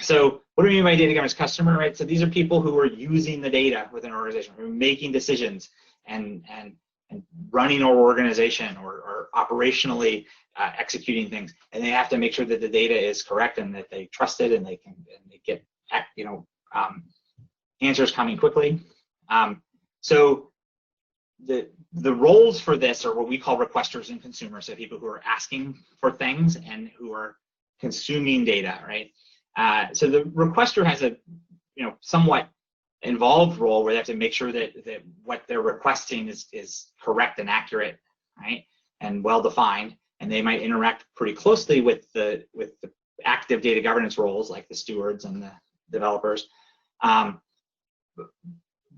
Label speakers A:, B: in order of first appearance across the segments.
A: So what do we mean by data governance customer, right? So these are people who are using the data within an organization, who are making decisions and running our organization or operationally executing things, and they have to make sure that the data is correct and that they trust it and they get answers coming quickly. So the roles for this are what we call requesters and consumers, so people who are asking for things and who are consuming data, right? So the requester has a somewhat involved role where they have to make sure that what they're requesting is correct and accurate, right, and well defined, and they might interact pretty closely with the active data governance roles like the stewards and the developers, and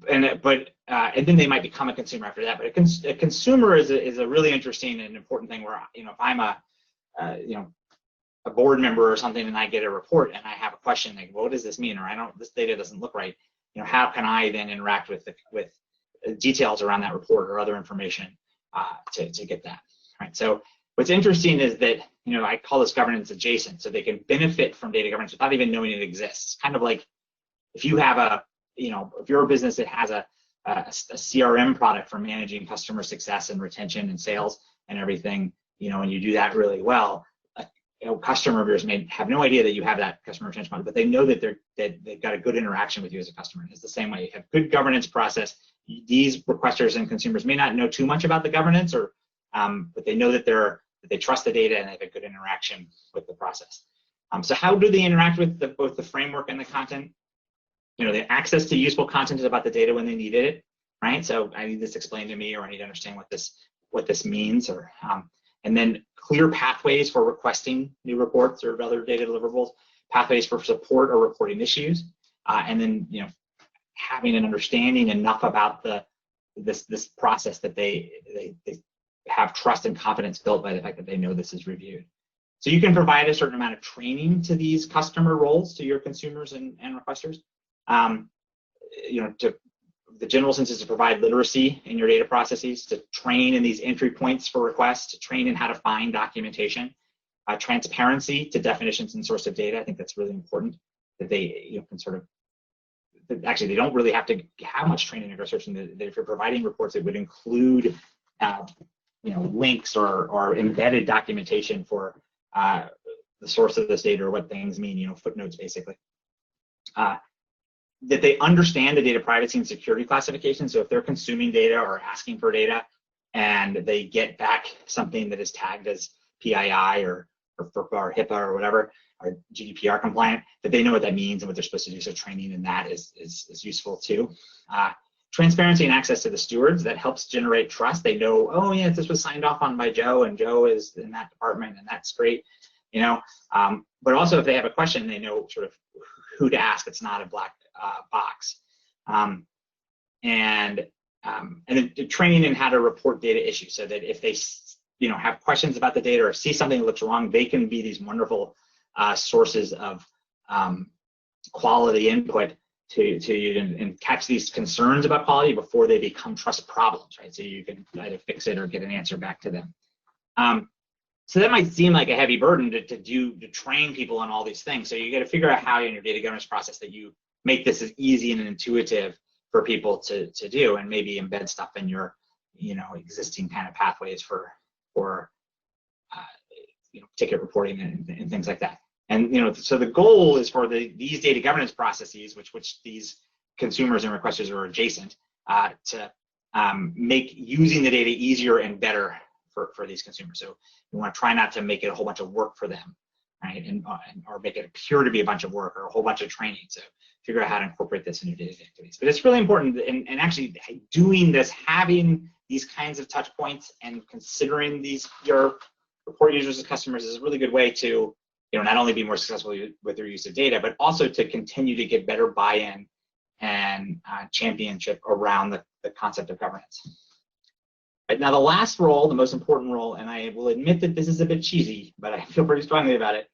A: then they might become a consumer after that. But a consumer is a really interesting and important thing where if I'm a board member or something and I get a report and I have a question like, well, what does this mean, or this data doesn't look right, how can I then interact with details around that report or other information to get that, right? So what's interesting is that I call this governance adjacent, so they can benefit from data governance without even knowing it exists. Kind of like if you have if you're a business that has a CRM product for managing customer success and retention and sales and everything, and you do that really well, customer of yours may have no idea that you have that customer retention product, but they know that they've got a good interaction with you as a customer. And it's the same way. You have good governance process. These requesters and consumers may not know too much about the governance, but they know that they trust the data and they have a good interaction with the process. So how do they interact with both the framework and the content? The access to useful content is about the data when they needed it, right? So I need this explained to me, or I need to understand what this means, or and then clear pathways for requesting new reports or other data deliverables, pathways for support or reporting issues, and then having an understanding enough about this process that they have trust and confidence built by the fact that they know this is reviewed. So you can provide a certain amount of training to these customer roles, to your consumers and requesters. The general sense is to provide literacy in your data processes, to train in these entry points for requests, to train in how to find documentation, transparency to definitions and source of data. I think that's really important, that they can sort of, actually they don't really have to have much training or research, and that if you're providing reports, it would include links or embedded documentation for the source of this data or what things mean, footnotes basically. That they understand the data privacy and security classification. So if they're consuming data or asking for data and they get back something that is tagged as PII or HIPAA or whatever, or GDPR compliant, that they know what that means and what they're supposed to do. So training in that is useful too. Transparency and access to the stewards, that helps generate trust. They know, oh yeah, this was signed off on by Joe, and Joe is in that department, and that's great. But also if they have a question, they know sort of who to ask. It's not a black box. And then training in how to report data issues, so that if they have questions about the data or see something that looks wrong, they can be these wonderful sources of quality input to you and catch these concerns about quality before they become trust problems, right? So you can either fix it or get an answer back to them. So that might seem like a heavy burden to train people on all these things. So you got to figure out how in your data governance process that you make this as easy and intuitive for people to do, and maybe embed stuff in your existing kind of pathways for ticket reporting and things like that. And so the goal is for these data governance processes, which these consumers and requesters are adjacent, to make using the data easier and better for these consumers. So you want to try not to make it a whole bunch of work for them, right? Or make it appear to be a bunch of work or a whole bunch of training. So figure out how to incorporate this in your daily activities. But it's really important, and actually doing this, having these kinds of touch points and considering your report users as customers is a really good way to not only be more successful with your use of data, but also to continue to get better buy-in and championship around the concept of governance. Right, now the last role, the most important role, and I will admit that this is a bit cheesy, but I feel pretty strongly about it,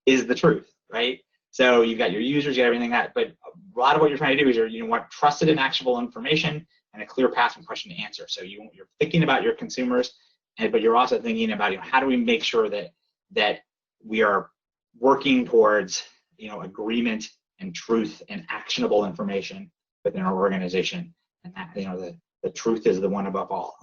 A: is the truth, right? So you've got your users, you got everything that, but a lot of what you're trying to do is you want trusted and actionable information and a clear path from question to answer. So you're thinking about your consumers, but you're also thinking about how do we make sure that we are working towards agreement and truth and actionable information within our organization. And that, the truth is the one above all.